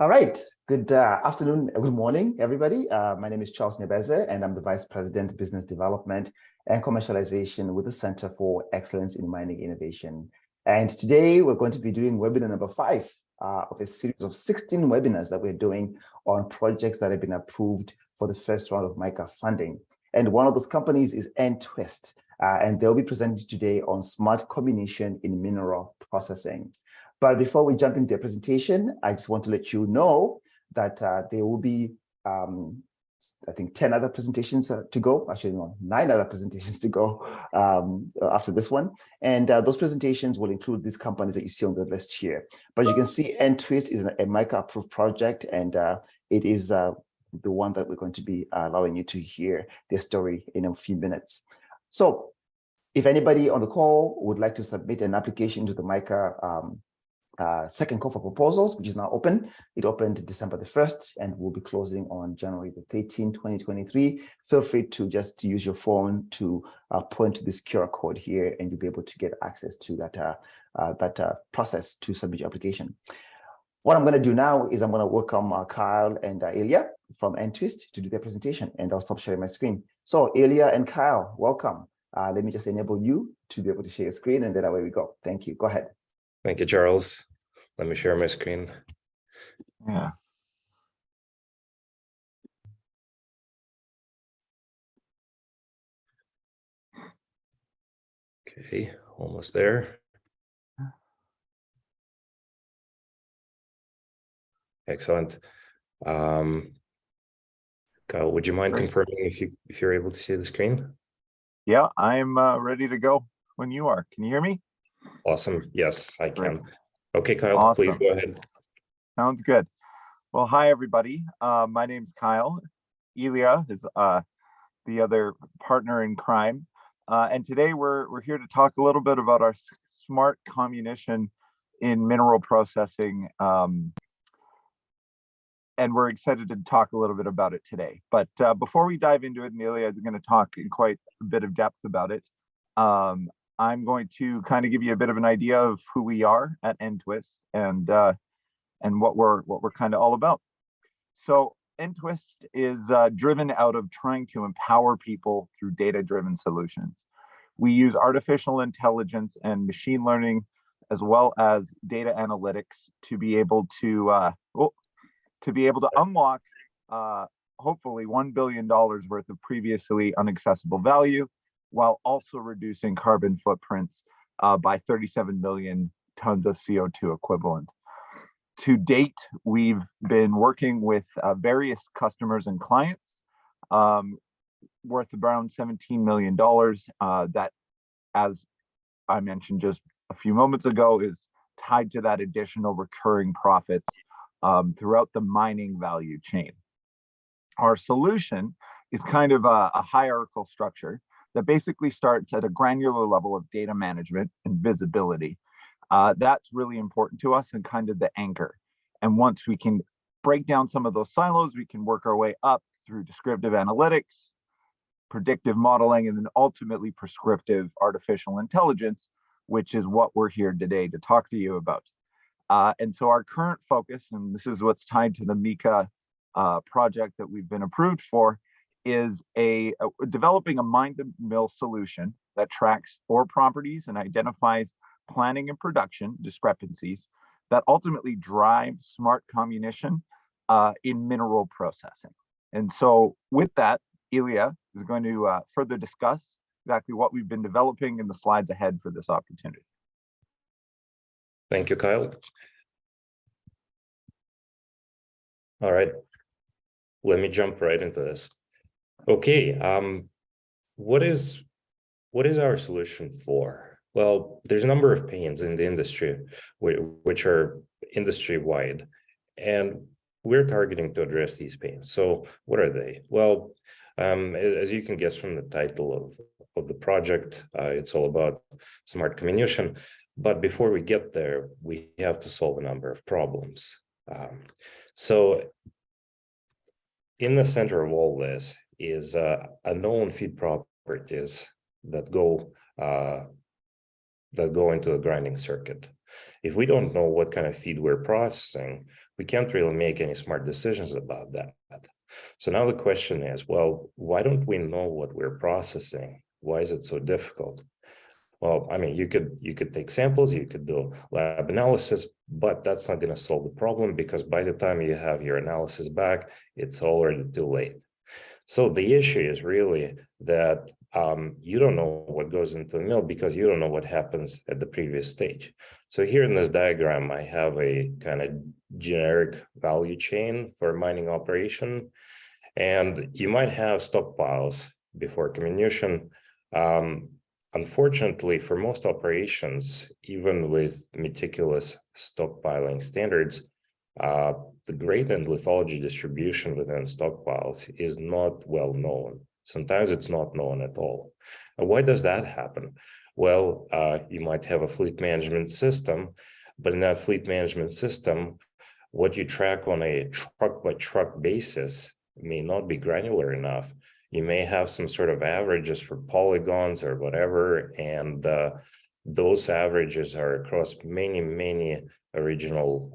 All right. Good afternoon, good morning, everybody. My name is Charles Nebeze, and I'm the Vice President, Business Development and Commercialization with the Center for Excellence in Mining Innovation. And today we're going to be doing webinar number 5 of a series of 16 webinars that we're doing on projects that have been approved for the first round of MICA funding. And one of those companies is N-Twist, and they'll be presenting today on smart comminution in mineral processing. But before we jump into their presentation, I just want to let you know that there will be, I think, 10 other presentations to go. Actually, no, 9 other presentations to go after this one. And those presentations will include these companies that you see on the list here. But you can see N-Twist is a MICA-approved project, and it is the one that we're going to be allowing you to hear their story in a few minutes. So if anybody on the call would like to submit an application to the MICA second call for proposals, which is now open. It opened December the 1st and will be closing on January the 13th, 2023. Feel free to just use your phone to point to this QR code here, and you'll be able to get access to that process to submit your application. What I'm going to do now is I'm going to welcome Kyle and Ilya from N-Twist to do their presentation, and I'll stop sharing my screen. So Ilya and Kyle, welcome. Let me just enable you to be able to share your screen, and then away we go. Thank you. Go ahead. Thank you, Charles. Let me share my screen. Yeah. Okay, almost there. Excellent. Kyle, would you mind confirming if you're able to see the screen? Yeah, I'm ready to go when you are. Can you hear me? Awesome. Yes, I can. Great. Okay, Kyle, Awesome. Please go ahead. Sounds good. Well, hi, everybody. My name's Kyle. Ilya is the other partner in crime. And today we're here to talk a little bit about our smart comminution in mineral processing. And we're excited to talk a little bit about it today. But before we dive into it, and Ilya is going to talk in quite a bit of depth about it, I'm going to kind of give you a bit of an idea of who we are at N-Twist and what we're kind of all about. So N-Twist is driven out of trying to empower people through data-driven solutions. We use artificial intelligence and machine learning, as well as data analytics, to be able to unlock hopefully $1 billion worth of previously inaccessible value, while also reducing carbon footprints by 37 million tons of CO2 equivalent. To date, we've been working with various customers and clients worth around $17 million that, as I mentioned just a few moments ago, is tied to that additional recurring profits throughout the mining value chain. Our solution is kind of a hierarchical structure that basically starts at a granular level of data management and visibility. That's really important to us and kind of the anchor. And once we can break down some of those silos, we can work our way up through descriptive analytics, predictive modeling, and then ultimately prescriptive artificial intelligence, which is what we're here today to talk to you about. And so our current focus, and this is what's tied to the MICA project that we've been approved for, is developing a mine-to-mill solution that tracks ore properties and identifies planning and production discrepancies that ultimately drive smart comminution in mineral processing. And so with that, Ilya is going to further discuss exactly what we've been developing in the slides ahead for this opportunity. Thank you, Kyle. All right, let me jump right into this. Okay, what is our solution for? Well, there's a number of pains in the industry which are industry-wide, and we're targeting to address these pains. So what are they? Well, as you can guess from the title of the project, it's all about smart comminution. But before we get there, we have to solve a number of problems. So in the center of all this is unknown feed properties that go into the grinding circuit. If we don't know what kind of feed we're processing, we can't really make any smart decisions about that. So now the question is, well, why don't we know what we're processing? Why is it so difficult? Well, I mean, you could take samples, you could do lab analysis, but that's not going to solve the problem, because by the time you have your analysis back, it's already too late. So the issue is really that you don't know what goes into the mill because you don't know what happens at the previous stage. So here in this diagram, I have a kind of generic value chain for mining operation, and you might have stockpiles before comminution. Unfortunately, for most operations, even with meticulous stockpiling standards, the grade and lithology distribution within stockpiles is not well known. Sometimes it's not known at all. And why does that happen? Well, you might have a fleet management system, but in that fleet management system, what you track on a truck by truck basis may not be granular enough. You may have some sort of averages for polygons or whatever, and those averages are across many original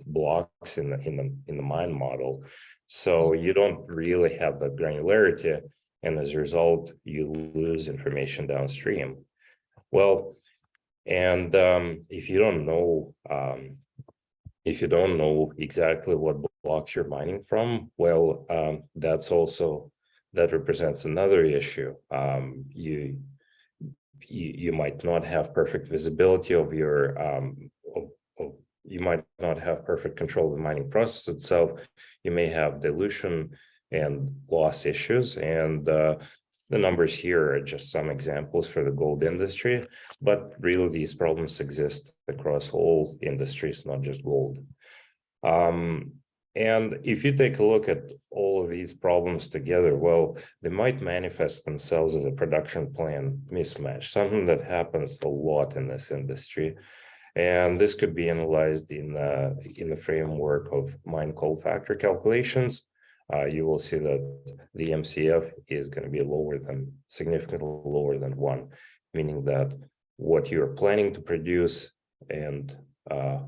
blocks in the mine model. So you don't really have the granularity, and as a result, you lose information downstream. Well, and if you don't know exactly what blocks you're mining from, well, that represents another issue. You might not have perfect visibility of your you might not have perfect control of the mining process itself. You may have dilution and loss issues, and the numbers here are just some examples for the gold industry, but really these problems exist across all industries, not just gold. And if you take a look at all of these problems together, well, they might manifest themselves as a production plan mismatch, something that happens a lot in this industry. And this could be analyzed in the framework of mine coal factor calculations. You will see that the MCF is going to be significantly lower than 1, meaning that what you're planning to produce and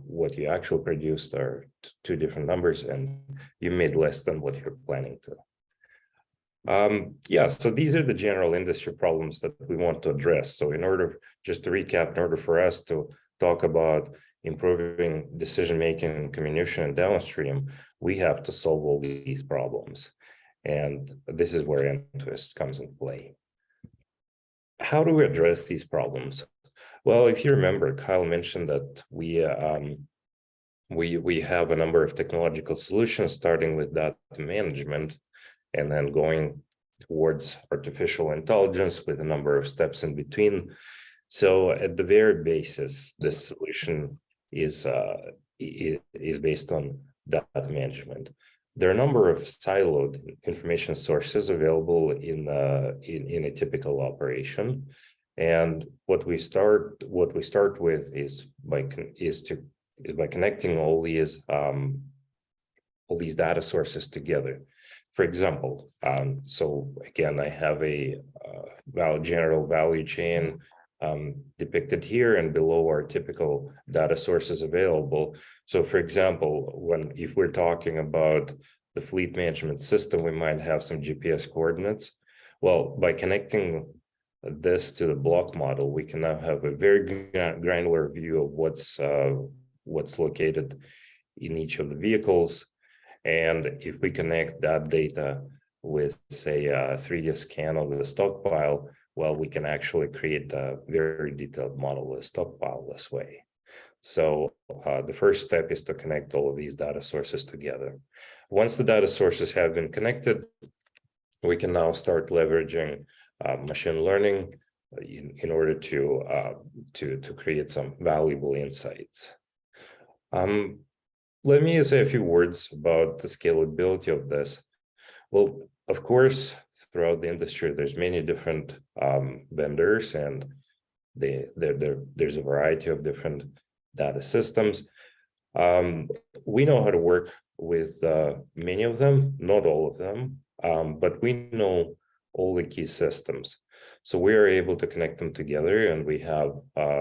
what you actually produced are two different numbers, and you made less than what you're planning to. Yeah, so these are the general industry problems that we want to address. So just to recap, in order for us to talk about improving decision-making, comminution, and downstream, we have to solve all these problems. And this is where N2S comes into play. How do we address these problems? Well, if you remember, Kyle mentioned that we have a number of technological solutions, starting with data management and then going towards artificial intelligence with a number of steps in between. So at the very basis, this solution is based on data management. There are a number of siloed information sources available in a typical operation. And what we start with is by connecting all these data sources together. For example, so again, I have a general value chain depicted here, and below are typical data sources available. So for example, if we're talking about the fleet management system, we might have some GPS coordinates. Well, by connecting this to the block model, we can now have a very granular view of what's located in each of the vehicles. And if we connect that data with, say, a 3D scan of the stockpile, well, we can actually create a very detailed model of the stockpile this way. So the first step is to connect all of these data sources together. Once the data sources have been connected, we can now start leveraging machine learning in order to create some valuable insights. Let me say a few words about the scalability of this. Well, of course, throughout the industry, there's many different vendors, and there's a variety of different data systems. We know how to work with many of them, not all of them, but we know all the key systems. So we are able to connect them together, and we have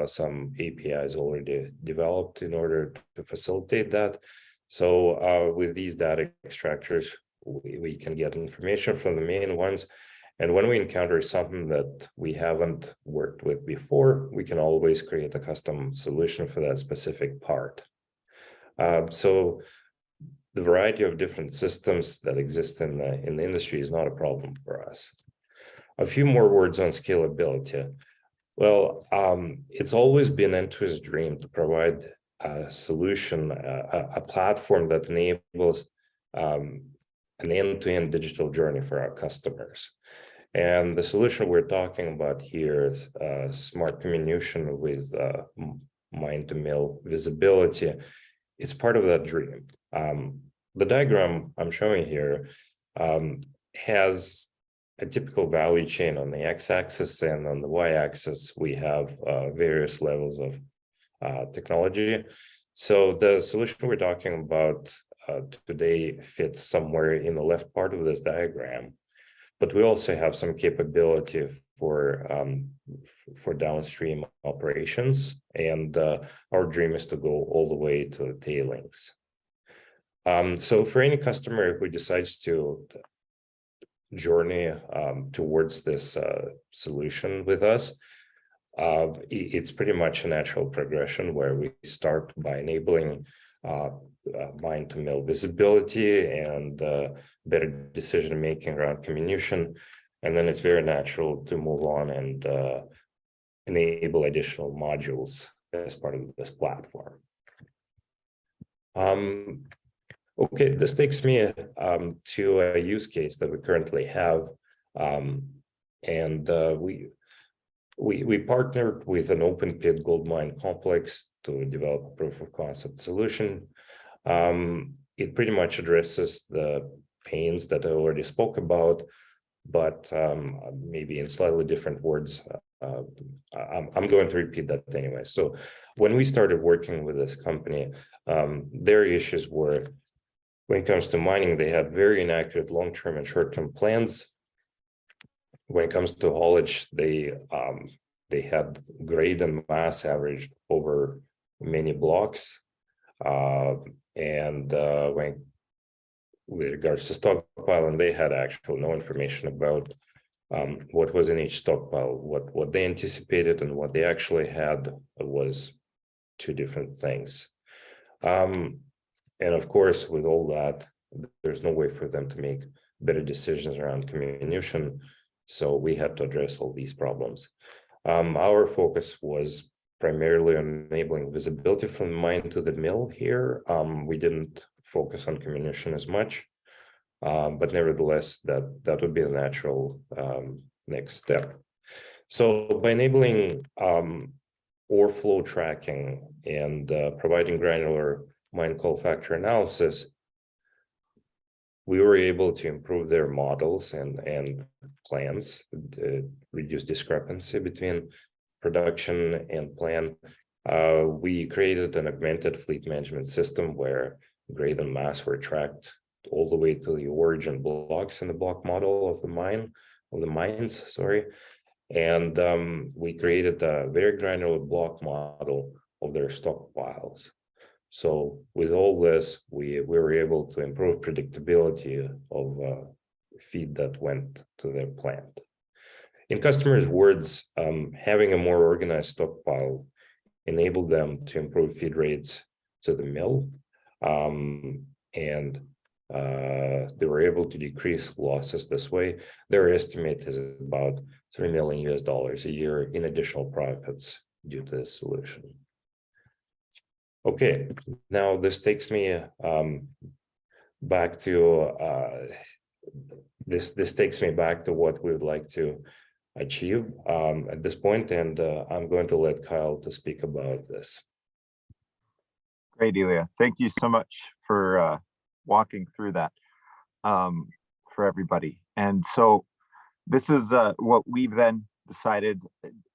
some APIs already developed in order to facilitate that. So with these data extractors, we can get information from the main ones. And when we encounter something that we haven't worked with before, we can always create a custom solution for that specific part. So the variety of different systems that exist in the industry is not a problem for us. A few more words on scalability. Well, it's always been Intuit's dream to provide a solution, a platform that enables an end-to-end digital journey for our customers. And the solution we're talking about here is smart comminution with mine-to-mill visibility. It's part of that dream. The diagram I'm showing here has a typical value chain on the x-axis, and on the y-axis we have various levels of technology. So the solution we're talking about today fits somewhere in the left part of this diagram, but we also have some capability for downstream operations, and our dream is to go all the way to the tailings. So for any customer who decides to journey towards this solution with us, it's pretty much a natural progression where we start by enabling mine-to-mill visibility and better decision-making around comminution. And then it's very natural to move on and enable additional modules as part of this platform. Okay, this takes me to a use case that we currently have, and we partnered with an open pit gold mine complex to develop a proof of concept solution. It pretty much addresses the pains that I already spoke about, but maybe in slightly different words. I'm going to repeat that anyway. So when we started working with this company, their issues were, when it comes to mining, they had very inaccurate long-term and short-term plans. When it comes to haulage, they had grade and mass averaged over many blocks. And when with regards to stockpiling, they had actually no information about what was in each stockpile. What they anticipated and what they actually had was two different things. And of course, with all that, there's no way for them to make better decisions around comminution. So we had to address all these problems. Our focus was primarily on enabling visibility from the mine to the mill here. We didn't focus on comminution as much, but nevertheless, that would be the natural next step. So by enabling ore flow tracking and providing granular mine call factor analysis, we were able to improve their models and plans, reduce discrepancy between production and plan. We created an augmented fleet management system where grade and mass were tracked all the way to the origin blocks in the block model of the mines, sorry. And we created a very granular block model of their stockpiles. So with all this, we were able to improve predictability of feed that went to their plant. In customers' words, having a more organized stockpile enabled them to improve feed rates to the mill, and they were able to decrease losses this way. Their estimate is about $3 million a year in additional profits due to this solution. Okay, now this takes me back to this takes me back to what we would like to achieve at this point, and I'm going to let Kyle to speak about this. Great, Ilya. Thank you so much for walking through that for everybody. And so this is what we've then decided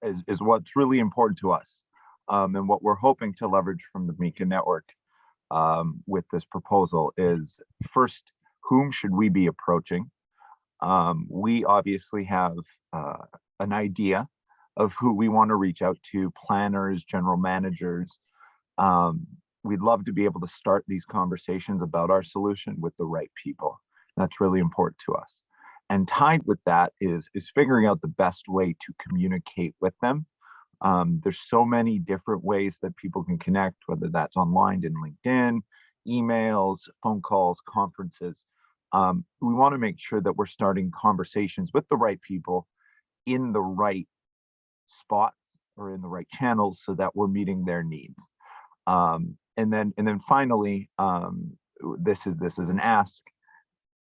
is what's really important to us, and what we're hoping to leverage from the MICA network with this proposal is, first, whom should we be approaching? We obviously have an idea of who we want to reach out to, planners, general managers. We'd love to be able to start these conversations about our solution with the right people. That's really important to us. And tied with that is figuring out the best way to communicate with them. There's so many different ways that people can connect, whether that's online in LinkedIn, emails, phone calls, conferences. We want to make sure that we're starting conversations with the right people in the right spots or in the right channels so that we're meeting their needs. And then finally, this is an ask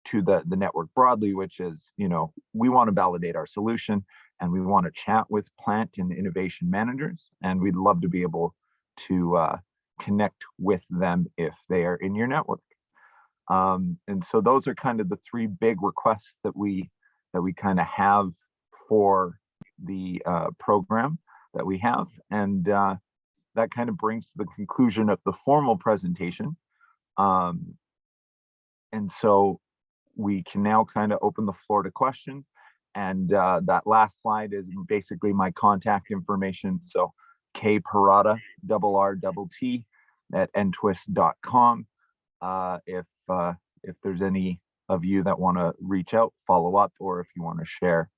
to the network broadly, which is, we want to validate our solution and we want to chat with plant and innovation managers, and we'd love to be able to connect with them if they are in your network. And so those are kind of the three big requests that we kind of have for the program that we have. And that kind of brings to the conclusion of the formal presentation. And so we can now kind of open the floor to questions. And that last slide is basically my contact information. So kparada, RRT, @ntwist.com. If there's any of you that want to reach out, follow up, or if you want to share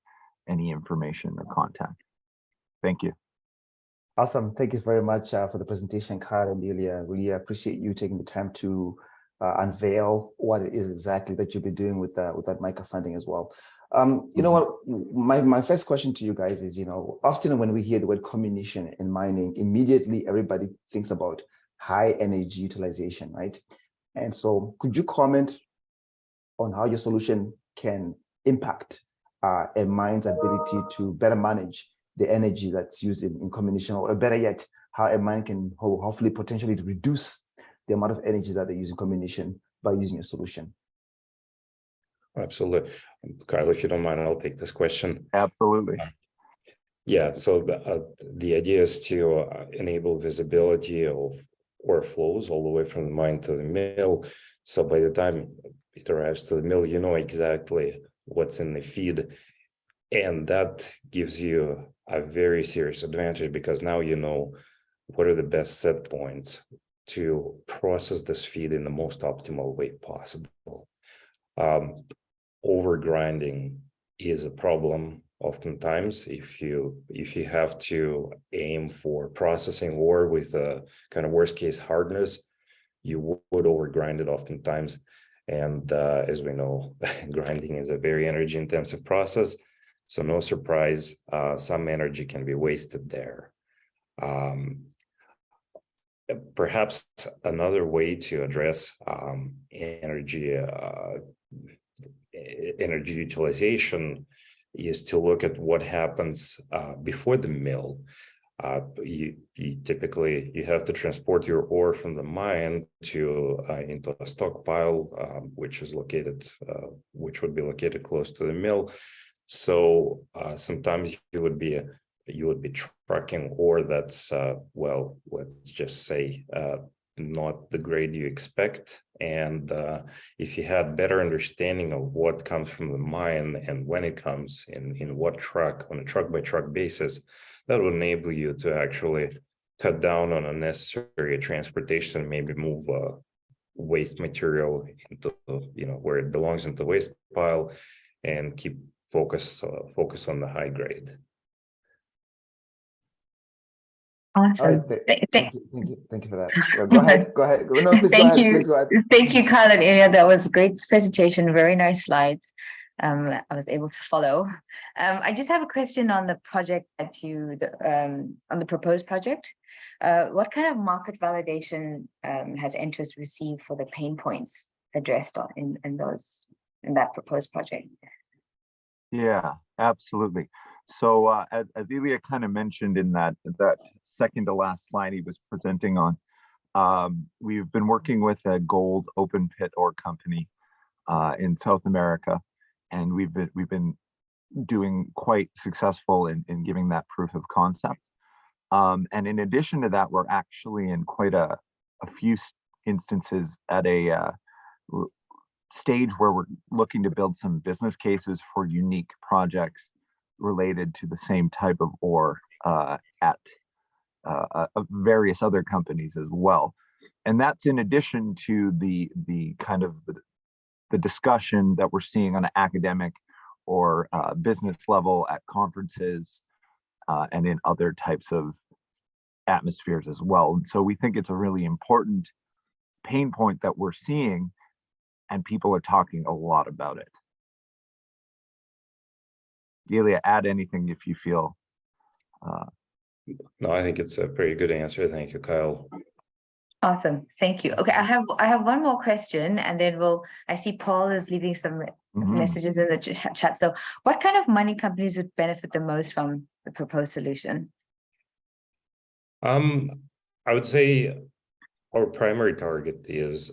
any information or contact. Thank you. Awesome. Thank you very much for the presentation, Carl and Ilya. Really appreciate you taking the time to unveil what it is exactly that you'll be doing with that MICA funding as well. You know what, my first question to you guys is, often when we hear the word comminution in mining, immediately everybody thinks about high energy utilization, right? And so could you comment on how your solution can impact a mine's ability to better manage the energy that's used in comminution, or better yet, how a mine can hopefully potentially reduce the amount of energy that they use in comminution by using a solution? Absolutely. Carl, if you don't mind, I'll take this question. Absolutely. Yeah, so the idea is to enable visibility of ore flows all the way from the mine to the mill. So by the time it arrives to the mill, you know exactly what's in the feed. And that gives you a very serious advantage, because now you know what are the best set points to process this feed in the most optimal way possible. Overgrinding is a problem oftentimes. If you have to aim for processing ore with a kind of worst case hardness, you would overgrind it oftentimes. And as we know, grinding is a very energy intensive process. So no surprise, some energy can be wasted there. Perhaps another way to address energy utilization is to look at what happens before the mill. You typically have to transport your ore from the mine to into a stockpile, which would be located close to the mill. So sometimes you would be trucking ore that's well, let's just say not the grade you expect. And if you had better understanding of what comes from the mine and when it comes in what truck, on a truck by truck basis, that would enable you to actually cut down on unnecessary transportation, maybe move waste material into where it belongs, into the waste pile, and keep focus on the high grade. Awesome. Right, thank you for that. Yeah, go ahead. No, please Thank go ahead. you. Please go ahead. Thank you, Carl and Ilya. That was a great presentation. Very nice slides. I was able to follow. I just have a question on the project that on the proposed project. What kind of market validation has interest received for the pain points addressed in that proposed project? Yeah, absolutely. So as Ilya kind of mentioned in that second to last slide he was presenting on, we've been working with a gold open pit ore company in South America, and we've been doing quite successful in giving that proof of concept. And in addition to that, we're actually in quite a few instances at a stage where we're looking to build some business cases for unique projects related to the same type of ore at various other companies as well. And that's in addition to the kind of the discussion that we're seeing on an academic or business level at conferences and in other types of atmospheres as well. And so we think it's a really important pain point that we're seeing, and people are talking a lot about it. Delia, add anything if you feel. No, I think it's a pretty good answer. Thank you, Kyle. Awesome, thank you. Okay, I have one more question, and then I see Paul is leaving some messages in the chat. So what kind of mining companies would benefit the most from the proposed solution? I would say our primary target is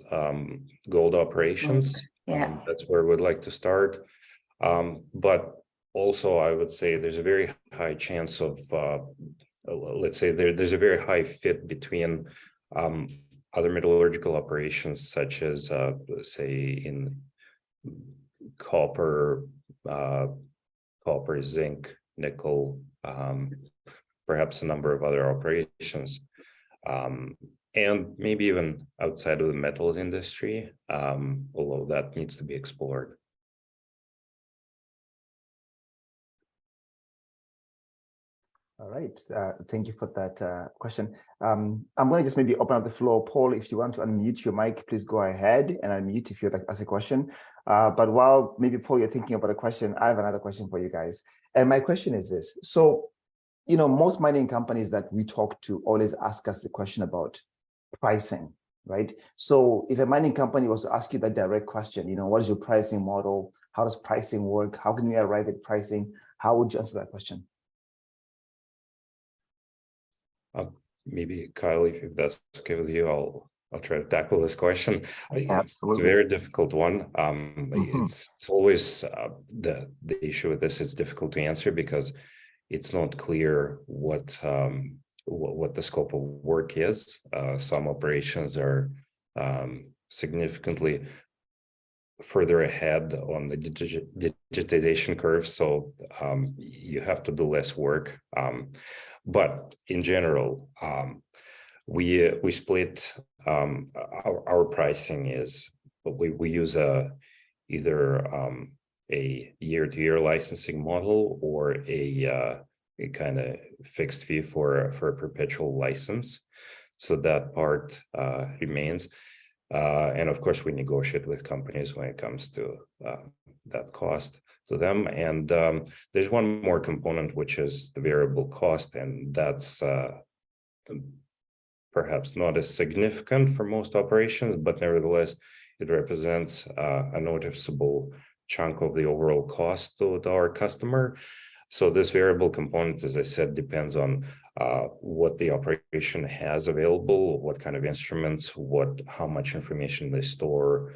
gold operations. Yeah. That's where we'd like to start. But also, I would say there's a very high chance of, let's say there's a very high fit between other metallurgical operations, such as, say, in copper, zinc, nickel, perhaps a number of other operations, and maybe even outside of the metals industry, although that needs to be explored. All right, thank you for that question. I'm going to just maybe open up the floor. Paul, if you want to unmute your mic, please go ahead and unmute if you'd like to ask a question. But while maybe, Paul, you're thinking about a question, I have another question for you guys. And my question is this. So, you know, most mining companies that we talk to always ask us the question about pricing, right? So if a mining company was to ask you that direct question, you know, what is your pricing model? How does pricing work? How can we arrive at pricing? How would you answer that question? Maybe Kyle, if that's okay with you, I'll try to tackle this question. Absolutely, it's a very difficult one. It's always the issue with this. It's difficult to answer because it's not clear what the scope of work is. Some operations are significantly further ahead on the digitization curve, so you have to do less work. But in general, we split our pricing is we use either a year-to-year licensing model or a kind of fixed fee for a perpetual license. So that part remains. And of course, we negotiate with companies when it comes to that cost to them. And there's one more component, which is the variable cost, and that's perhaps not as significant for most operations, but nevertheless, it represents a noticeable chunk of the overall cost to our customer. So this variable component, as I said, depends on what the operation has available, what kind of instruments, how much information they store,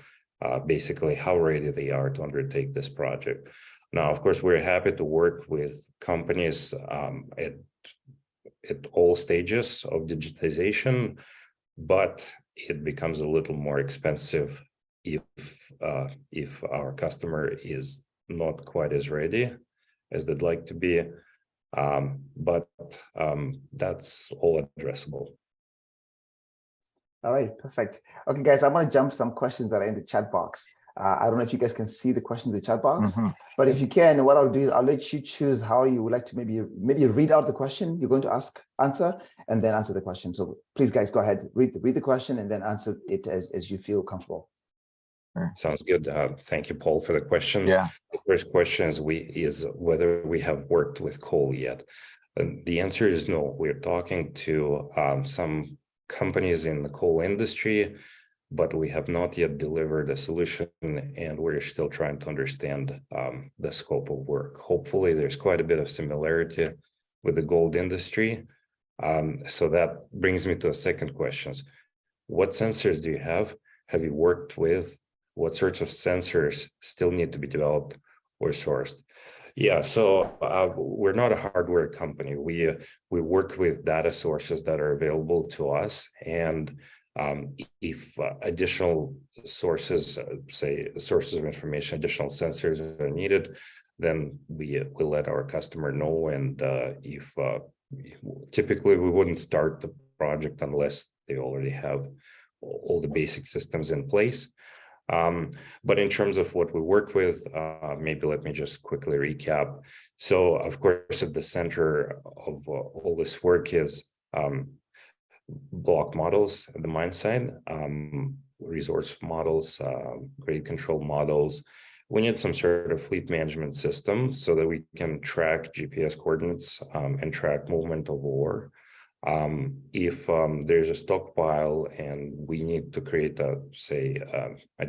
basically how ready they are to undertake this project. Now, of course, we're happy to work with companies at all stages of digitization, but it becomes a little more expensive if our customer is not quite as ready as they'd like to be. But that's all addressable. All right, perfect. Okay, guys, I'm going to jump some questions that are in the chat box. I don't know if you guys can see the questions in the chat box, but if you can, what I'll do is I'll let you choose how you would like to maybe read out the question you're going to answer, and then answer the question. So please, guys, go ahead, read the question and then answer it as you feel comfortable. Sounds good. Thank you, Paul, for the questions. Yeah. The first question is whether we have worked with coal yet. And the answer is no. We're talking to some companies in the coal industry, but we have not yet delivered a solution, and we're still trying to understand the scope of work. Hopefully, there's quite a bit of similarity with the gold industry. So that brings me to the second question. What sensors do you have? Have you worked with? What sorts of sensors still need to be developed or sourced? Yeah, so we're not a hardware company. We work with data sources that are available to us, and if additional sources, say sources of information, additional sensors are needed, then we let our customer know. And if typically we wouldn't start the project unless they already have all the basic systems in place. But in terms of what we work with, maybe let me just quickly recap. So, of course, at the center of all this work is block models at the mine site, resource models, grade control models. We need some sort of fleet management system so that we can track GPS coordinates and track movement of ore. If there's a stockpile and we need to create a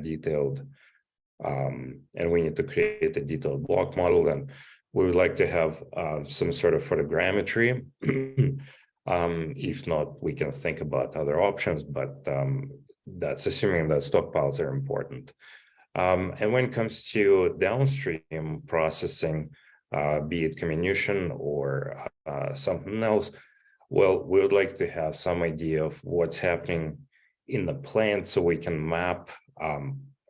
detailed and we need to create a detailed block model, then we would like to have some sort of photogrammetry. If not, we can think about other options, but that's assuming that stockpiles are important. And when it comes to downstream processing, be it comminution or something else, well, we would like to have some idea of what's happening in the plant so we can map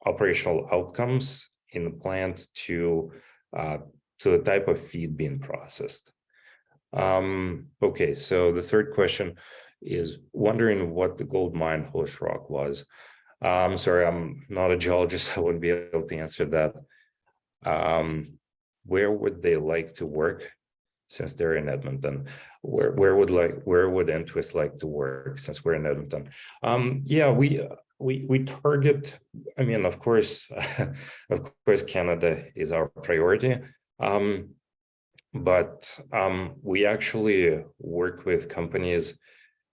operational outcomes in the plant to the type of feed being processed. Okay, so the third question is wondering what the gold mine host rock was. Sorry, I'm not a geologist. I wouldn't be able to answer that. Where would they like to work since they're in Edmonton? Where would Entwist like to work since we're in Edmonton? Yeah, we target. I mean, of course, Canada is our priority. But we actually work with companies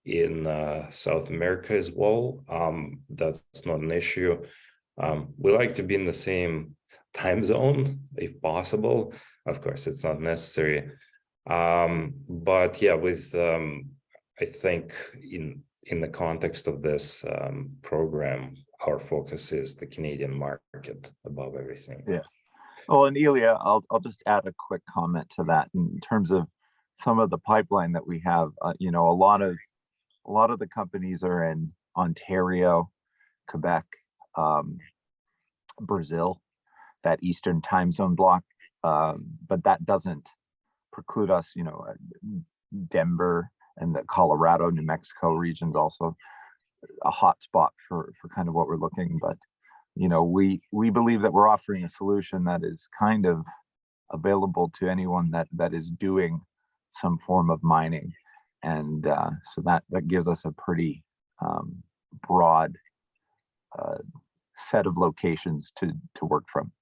in South America as well. That's not an issue. We like to be in the same time zone if possible. Of course, it's not necessary. But yeah, with I think in the context of this program, our focus is the Canadian market above everything. Yeah. Oh, and Ilya, I'll just add a quick comment to that in terms of some of the pipeline that we have. You know, a lot of the companies are in Ontario, Quebec, Brazil, that Eastern time zone block. But that doesn't preclude us, you know, Denver and the Colorado, New Mexico regions also a hot spot for kind of what we're looking. But you know, we believe that we're offering a solution that is kind of available to anyone that is doing some form of mining, and so that gives us a pretty broad set of locations to work from.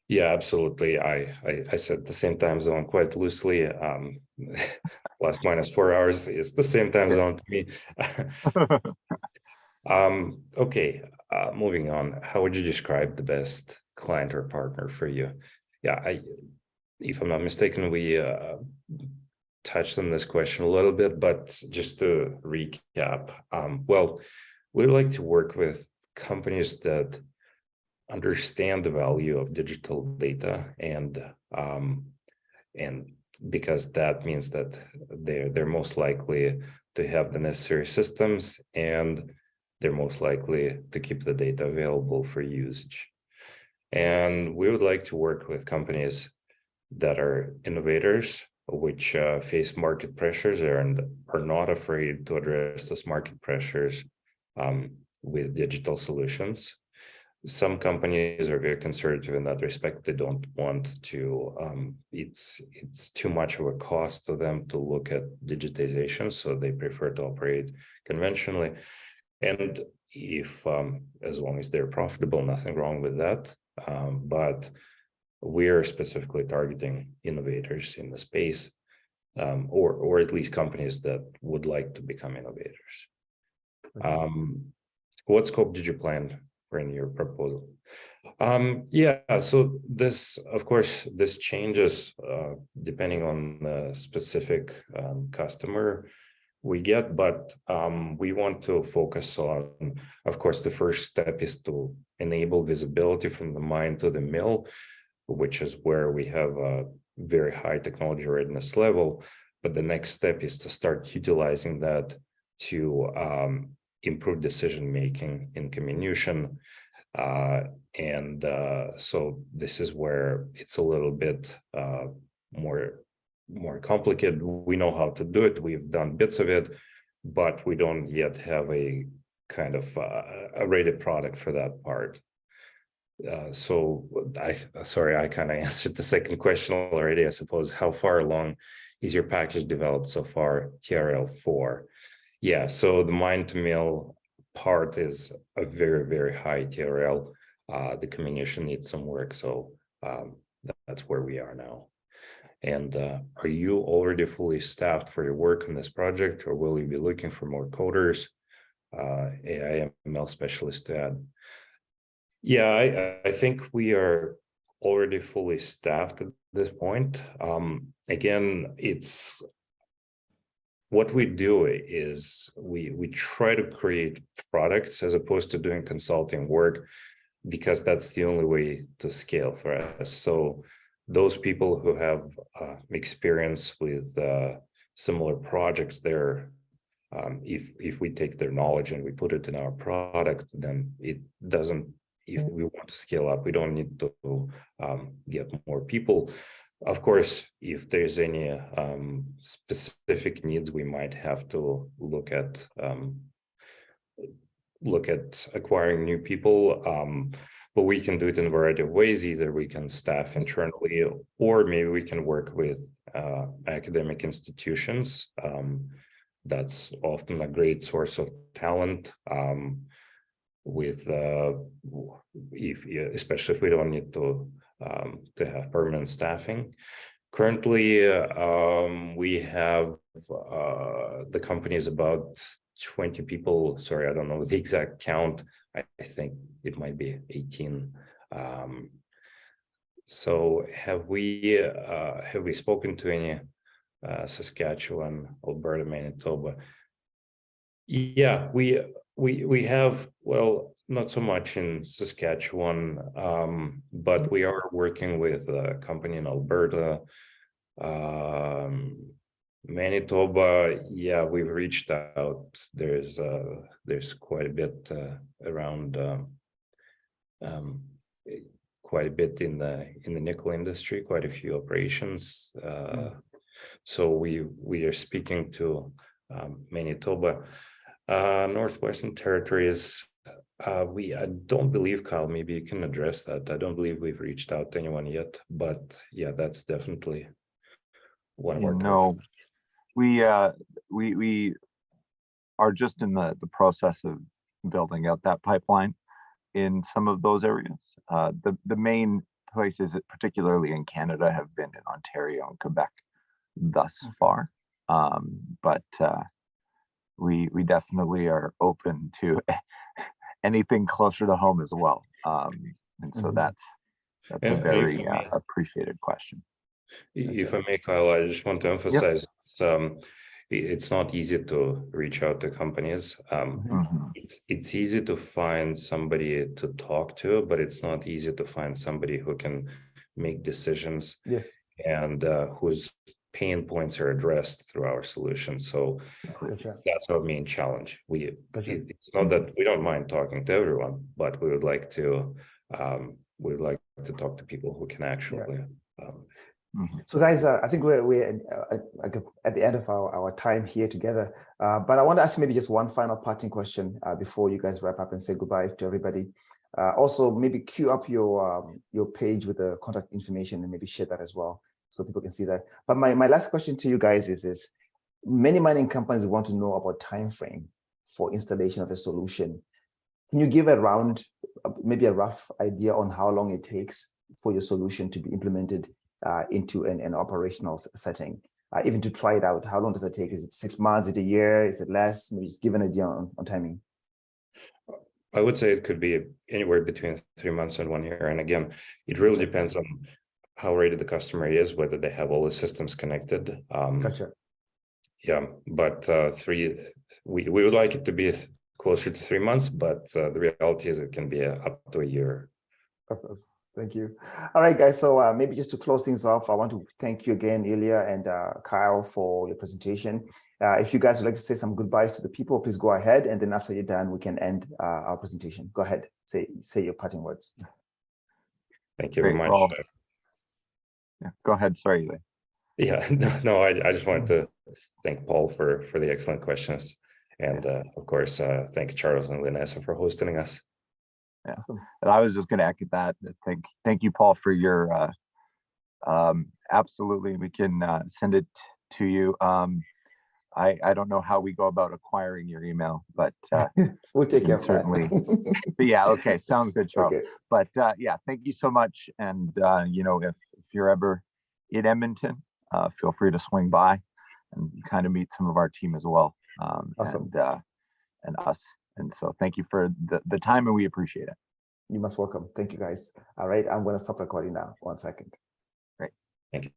Yeah, absolutely. I said the same time zone quite loosely. Plus minus 4 hours is the same time zone to me. Okay, moving on. How would you describe the best client or partner for you? Yeah, if I'm not mistaken, we touched on this question a little bit, but just to recap, well, we like to work with companies that understand the value of digital data, and because that means that they're most likely to have the necessary systems, and they're most likely to keep the data available for usage. And we would like to work with companies that are innovators, which face market pressures and are not afraid to address those market pressures with digital solutions. Some companies are very conservative in that respect. They don't want to, it's too much of a cost to them to look at digitization, so they prefer to operate conventionally. And if, as long as they're profitable, nothing wrong with that. But we are specifically targeting innovators in the space, or at least companies that would like to become innovators. What scope did you plan for in your proposal? Yeah, so this, of course, this changes depending on the specific customer we get, but we want to focus on, of course, the first step is to enable visibility from the mine to the mill, which is where we have a very high technology readiness level. But the next step is to start utilizing that to improve decision making in comminution, So this is where it's a little bit more complicated. We know how to do it. We've done bits of it, but we don't yet have a kind of a rated product for that part. So sorry, I kind of answered the second question already, I suppose. How far along is your package developed so far, TRL4? Yeah, so the mine to mill part is a very, very high TRL. The comminution needs some work, so that's where we are now. And are you already fully staffed for your work on this project, or will you be looking for more coders, AI ML specialists to add? Yeah, I think we are already fully staffed at this point. Again, it's what we do is we try to create products as opposed to doing consulting work, because that's the only way to scale for us. So those people who have experience with similar projects there, if we take their knowledge and we put it in our product, then it doesn't, if we want to scale up, we don't need to get more people. Of course, if there's any specific needs, we might have to look at acquiring new people, but we can do it in a variety of ways. Either we can staff internally, or maybe we can work with academic institutions. That's often a great source of talent. Especially if we don't need to have permanent staffing. Currently, we have the company is about 20 people. Sorry, I don't know the exact count. I think it might be 18. So have we spoken to any Saskatchewan, Alberta, Manitoba? Yeah, we have, well, not so much in Saskatchewan, but we are working with a company in Alberta. Manitoba, yeah, we've reached out. There's quite a bit around, quite a bit in the nickel industry, quite a few operations. So we are speaking to Manitoba. Northwestern Territories, I don't believe, Kyle, maybe you can address that. I don't believe we've reached out to anyone yet, but yeah, that's definitely one of our targets. We are just in the process of building out that pipeline in some of those areas. The main places, particularly in Canada, have been in Ontario and Quebec thus far, but we definitely are open to anything closer to home as well. And so that's a very appreciated question. If I may, Kyle, I just want to emphasize, it's not easy to reach out to companies. It's easy to find somebody to talk to, but it's not easy to find somebody who can make decisions. Yes. And whose pain points are addressed through our solution. So that's our main challenge. It's not that we don't mind talking to everyone, but we would like to talk to people who can actually. So guys, I think we're at the end of our time here together, but I want to ask maybe just one final parting question before you guys wrap up and say goodbye to everybody. Also, maybe queue up your page with the contact information and maybe share that as well, so people can see that. But my last question to you guys is this: many mining companies want to know about time frame for installation of a solution. Can you give maybe a rough idea on how long it takes for your solution to be implemented into an operational setting? Even to try it out, how long does it take? Is it 6 months? Is it a year? Is it less? Maybe just give an idea on timing. I would say it could be anywhere between 3 months and 1 year. And again, it really depends on how ready the customer is, whether they have all the systems connected. Gotcha. Yeah, but we would like it to be closer to 3 months, but the reality is it can be up to a year. Thank you. All right, guys. So maybe just to close things off, I want to thank you again, Ilya and Kyle, for your presentation. If you guys would like to say some goodbyes to the people, please go ahead. And then after you're done, we can end our presentation. Go ahead. Say your parting words. Thank you very Great, much. well, yeah, go ahead. Sorry, Ilya. Yeah, no, I just wanted to thank Paul for the excellent questions. And of course, thanks Charles and Vanessa for hosting us. Yeah, and I was just going to echo that. Thank you, Paul, for your absolutely. We can send it to you. I don't know how we go about acquiring your email, but We'll take care of certainly. that. But yeah, okay, sounds good, Charles. Okay. But yeah, thank you so much. And you know, if you're ever in Edmonton, feel free to swing by and kind of meet some of our team as well. Awesome. And us. And so thank you for the time, and we appreciate it. You must welcome. Thank you, guys. All right, I'm going to stop recording now. 1 second. Great. Thank you.